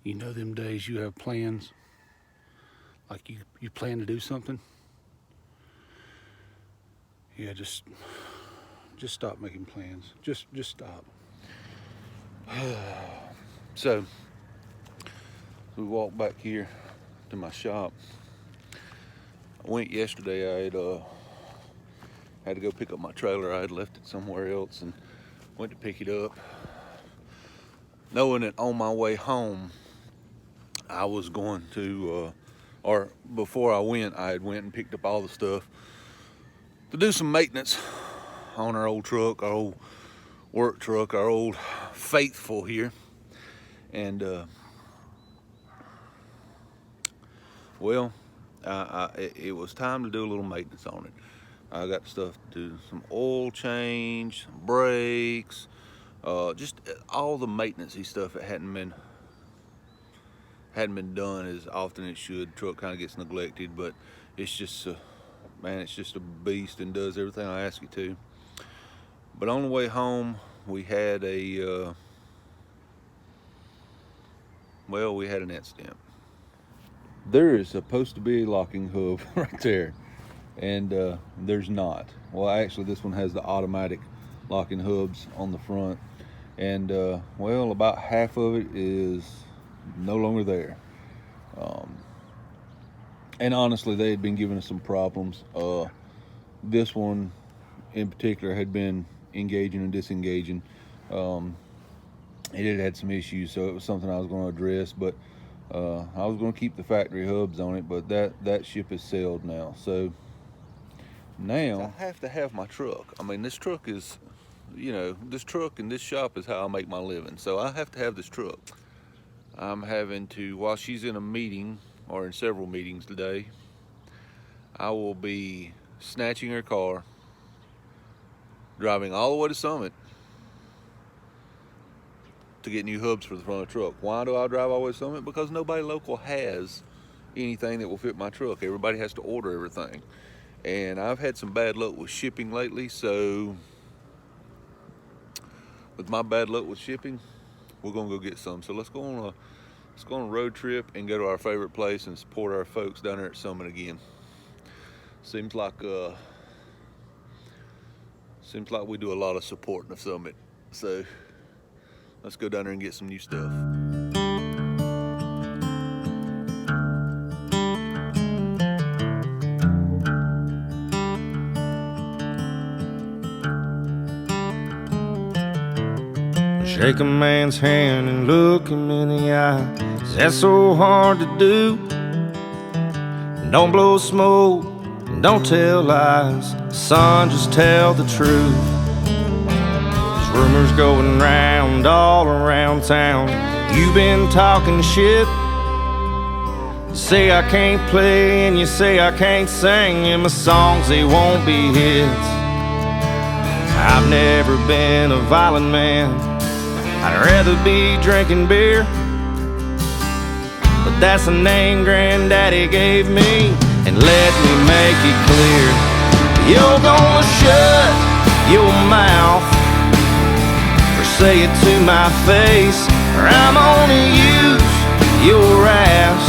You know them days you have plans, like you plan to do something. Yeah, just stop making plans. Just stop. So we walked back here to my shop. I went yesterday. I had to go pick up my trailer. I had left it somewhere else and went to pick it up, knowing that on my way home I was going to, or before I went, I had went and picked up all the stuff to do some maintenance on our old truck, our old work truck, our old Faithful here. And well, it was time to do a little maintenance on it. I got stuff to do, some oil change, some brakes, just all the maintenance-y stuff that hadn't been done as often as it should. The truck kind of gets neglected, but it's just man, it's just a beast and does everything I ask it to. But on the way home, we had an incident. There is supposed to be a locking hub right there, and there's not. Well, actually, this one has the automatic locking hubs on the front, and well, about half of it is no longer there. And honestly, they had been giving us some problems. This one in particular had been engaging and disengaging. It had some issues, so it was something I was going to address, but I was going to keep the factory hubs on it, but that ship has sailed now. So now I have to have my truck. I mean, this truck is, this truck and this shop is how I make my living, so I have to have this truck. I'm having to, while she's in a meeting, or in several meetings today, I will be snatching her car, driving all the way to Summit to get new hubs for the front of the truck. Why do I drive all the way to Summit? Because nobody local has anything that will fit my truck. Everybody has to order everything. And I've had some bad luck with shipping lately, so with my bad luck with shipping, we're gonna go get some. So let's go on a road trip and go to our favorite place and support our folks down there at Summit again. Seems like we do a lot of supporting of Summit. So let's go down there and get some new stuff. Shake a man's hand and look him in the eye. Is that so hard to do? Don't blow smoke and don't tell lies. Son, just tell the truth. There's rumors going round all around town. You've been talking shit. You say I can't play and you say I can't sing, and my songs, they won't be hits. I've never been a violent man. I'd rather be drinking beer, but that's the name Granddaddy gave me. And let me make it clear, you're gonna shut your mouth or say it to my face, or I'm gonna use your ass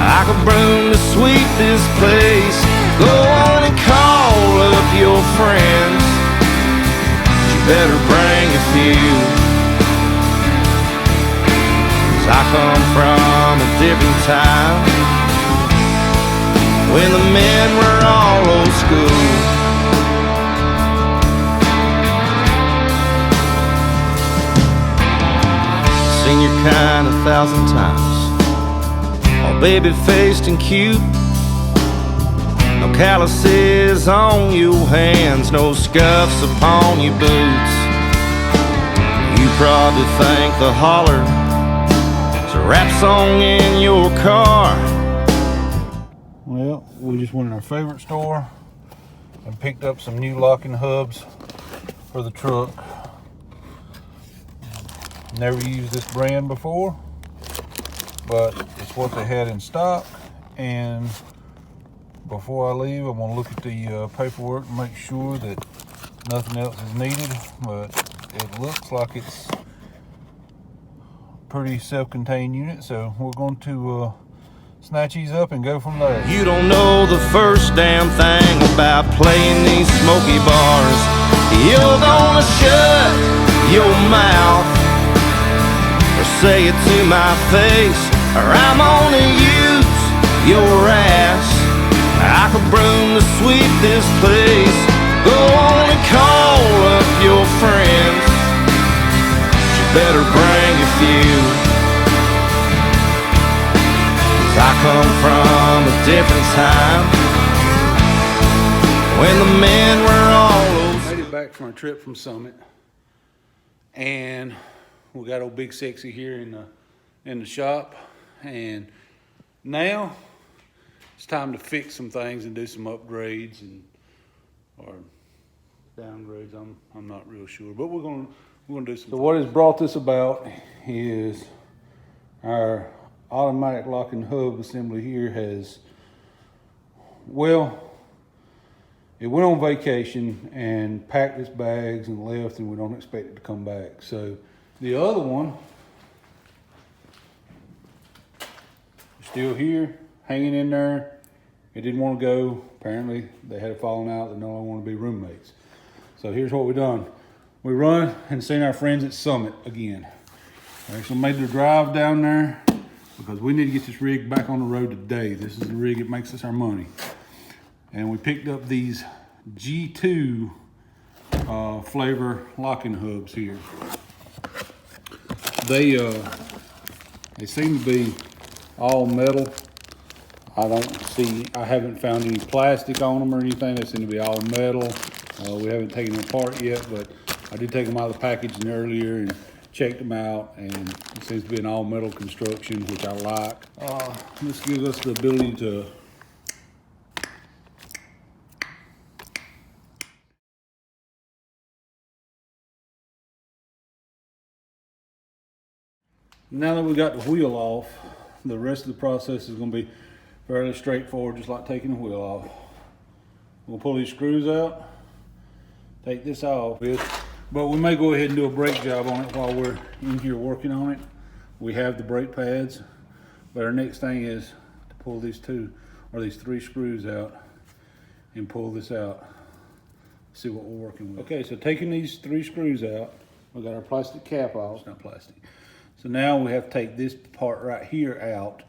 like a broom to sweep this place. Go on and call up your friends, but you better bring a few. I come from a different time, when the men were all old school. Seen your kind 1,000 times, all baby-faced and cute. No calluses on your hands, no scuffs upon your boots. You probably think the holler a rap song in your car. Well, we just went in our favorite store and picked up some new locking hubs for the truck. Never used this brand before, but it's what they had in stock. And before I leave, I'm gonna look at the paperwork and make sure that nothing else is needed, but it looks like it's pretty self-contained unit, so we're going to snatch these up and go from there. You don't know the first damn thing about playing these smoky bars. You're gonna shut your mouth or say it to my face, or I'm gonna use your ass. I could broom to sweep this place. Go on and call up your friends. You better bring a few, 'cause I come from a different time when the men were all those. Made it back from our trip from Summit, and we got old Big Sexy here in the shop, and now it's time to fix some things and do some upgrades or downgrades. I'm not real sure, but we're gonna do some. So what has brought this about is our automatic locking hub assembly here has, well, it went on vacation and packed its bags and left, and we don't expect it to come back. So the other one is still here, hanging in there. It didn't want to go. Apparently they had a falling out. They no longer want to be roommates. So here's what we done. We run and seen our friends at Summit again. We actually made the drive down there because we need to get this rig back on the road today. This is the rig that makes us our money. And we picked up these G2 flavor locking hubs here. They seem to be all metal. I haven't found any plastic on them or anything. They seem to be all metal. We haven't taken them apart yet, but I did take them out of the packaging earlier and checked them out, and it seems to be an all metal construction, which I like. This gives us the ability to now that we got the wheel off, the rest of the process is going to be fairly straightforward, just like taking the wheel off. We'll pull these screws out, take this off, but we may go ahead and do a brake job on it while we're in here working on it. We have the brake pads, but our next thing is to pull these these three screws out and pull this out. See what we're working with. Okay, so taking these three screws out, we got our plastic cap off. It's not plastic. So now we have to take this part right here out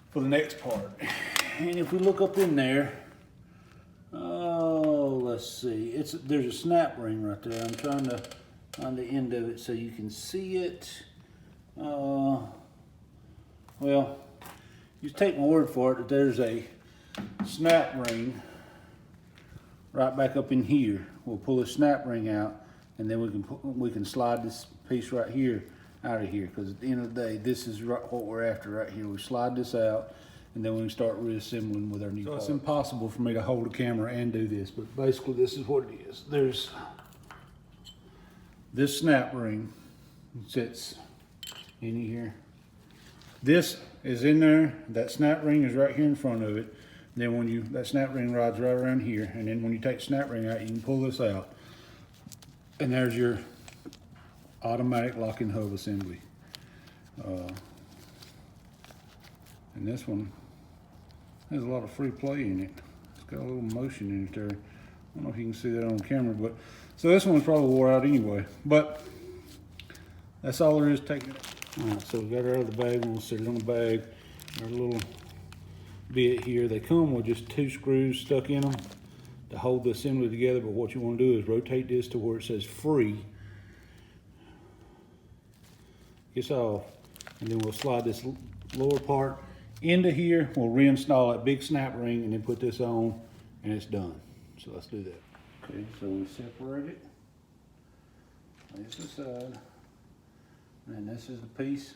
for the next part. And if we look up in there, let's see. There's a snap ring right there. I'm trying to find the end of it so you can see it. Well, you take my word for it that there's a snap ring right back up in here. We'll pull the snap ring out, and then we can slide this piece right here out of here, because at the end of the day, this is what we're after right here. We slide this out, and then we can start reassembling with our new part. It's impossible for me to hold a camera and do this, but basically this is what it is. There's this snap ring sits in here. This is in there. That snap ring is right here in front of it. Then that snap ring rides right around here, and then when you take the snap ring out, you can pull this out, and there's your automatic locking hub assembly. And this one has a lot of free play in it. It's got a little motion in it there. I don't know if you can see that on camera, but so this one's probably wore out anyway, but that's all there is taking it. All right, so we got her out of the bag. We'll sit it on the bag. Our little bit here. They come with just two screws stuck in them to hold the assembly together, but what you want to do is rotate this to where it says free. It's off, and then we'll slide this lower part into here. We'll reinstall that big snap ring and then put this on, and it's done. So let's do that. Okay, so we separate it, lay this aside, and this is the piece.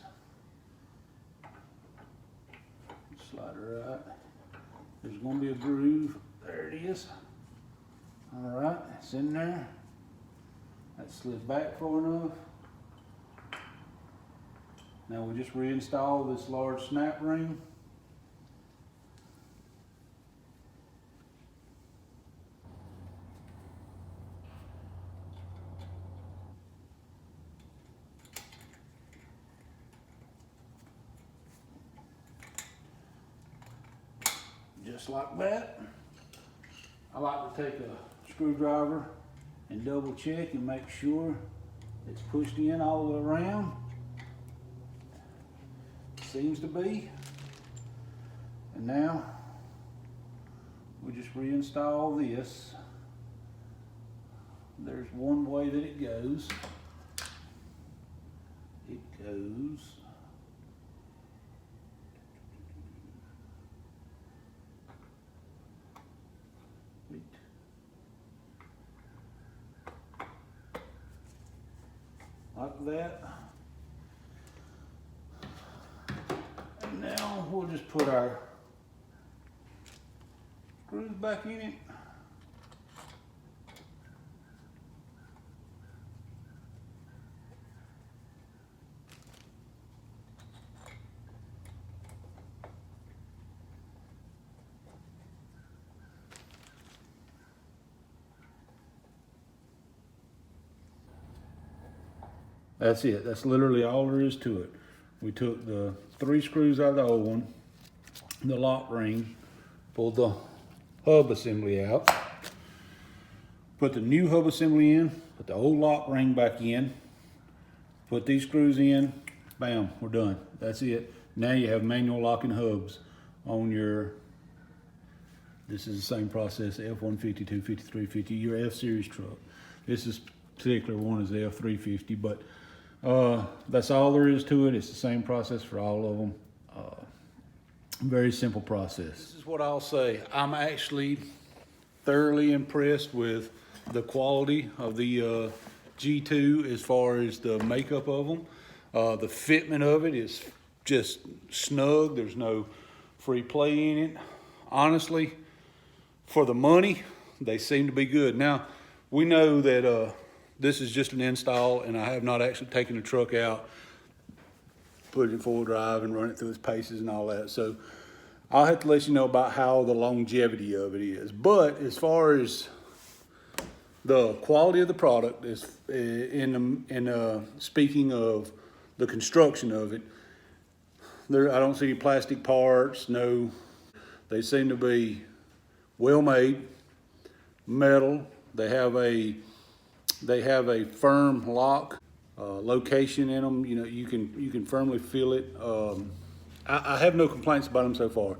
Slide it right. There's going to be a groove. There it is. All right, it's in there. That slid back far enough. Now we just reinstall this large snap ring. just like that. I like to take a screwdriver and double check and make sure it's pushed in all the way around. Seems to be. And now we just reinstall this. There's one way that it goes. It goes like that. And now we'll just put our screws back in it. That's it. That's literally all there is to it. We took the 3 screws out of the old one, the lock ring, pulled the hub assembly out, put the new hub assembly in, put the old lock ring back in, put these screws in, bam, we're done. That's it. Now you have manual locking hubs on your, this is the same process, F-150, 250, 350, your F-Series truck. This is particular one is the F350, but that's all there is to it. It's the same process for all of them. Very simple process. This is what I'll say. I'm actually thoroughly impressed with the quality of the G2 as far as the makeup of them. The fitment of it is just snug. There's no free play in it. Honestly, for the money, they seem to be good. Now, we know that this is just an install, and I have not actually taken the truck out, put it in full drive and run it through its paces and all that. So I'll have to let you know about how the longevity of it is. But as far as the quality of the product is speaking of the construction of it, I don't see any plastic parts. No, they seem to be well made, metal. They have a firm lock location in them. You know, you can firmly feel it. I have no complaints about them so far.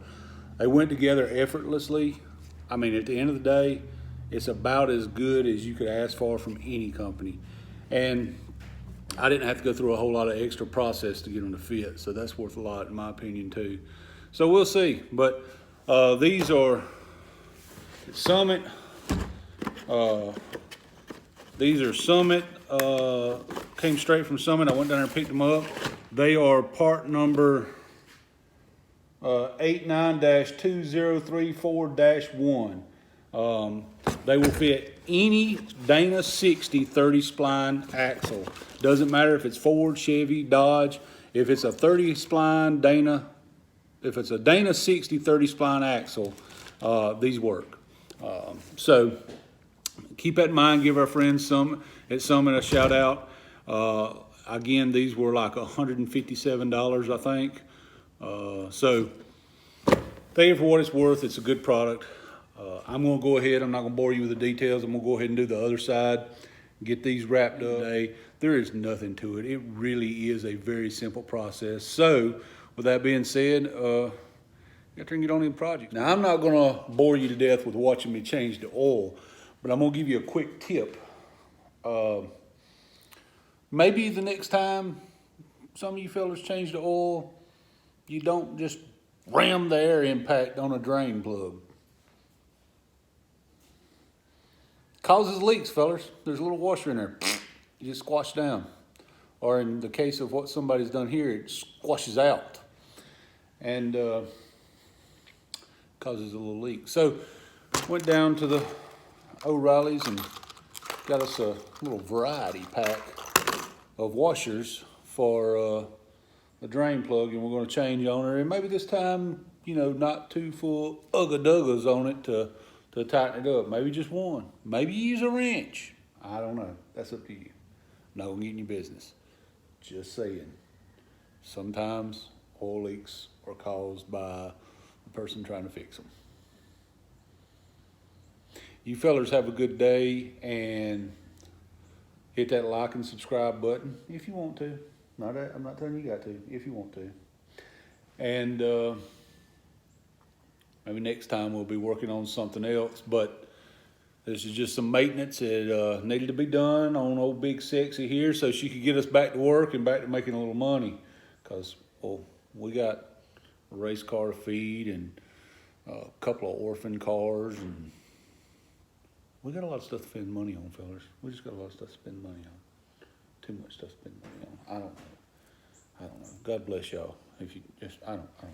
They went together effortlessly. I mean, at the end of the day, it's about as good as you could ask for from any company. And I didn't have to go through a whole lot of extra process to get them to fit. So that's worth a lot in my opinion too. So we'll see. But these are Summit. These are Summit, came straight from Summit. I went down there and picked them up. They are part number 89-2034-1. They will fit any Dana 60 30 spline axle. Doesn't matter if it's Ford, Chevy, Dodge. If it's a 30 spline Dana, if it's a Dana 60 30 spline axle, these work. So keep that in mind. Give our friends at Summit a shout out. Again, these were like $157, I think. So thank you for what it's worth. It's a good product. I'm going to go ahead. I'm not going to bore you with the details. I'm going to go ahead and do the other side. Get these wrapped up today. There is nothing to it. It really is a very simple process. So with that being said, you got to get on in the project. Now, I'm not going to bore you to death with watching me change the oil, but I'm going to give you a quick tip. Maybe the next time some of you fellas change the oil, you don't just ram the air impact on a drain plug. Causes leaks, fellas. There's a little washer in there. You just squash down. Or in the case of what somebody's done here, it squashes out and causes a little leak. So went down to the O'Reilly's and got us a little variety pack of washers for the drain plug, and we're going to change on her. And maybe this time, you know, not too full ugga-duggas on it to tighten it up. Maybe just one. Maybe use a wrench. I don't know. That's up to you. I'm not going to get in your business. Just saying. Sometimes oil leaks are caused by the person trying to fix them. You fellers have a good day, and hit that like and subscribe button if you want to. I'm not telling you got to, if you want to. And maybe next time we'll be working on something else, but this is just some maintenance that needed to be done on old Big Sexy here so she could get us back to work and back to making a little money. Because, well, we got a race car to feed and a couple of orphan cars, and we got a lot of stuff to spend money on, fellas. We just got a lot of stuff to spend money on. Too much stuff to spend money on. I don't know. God bless y'all. If you just, I don't know.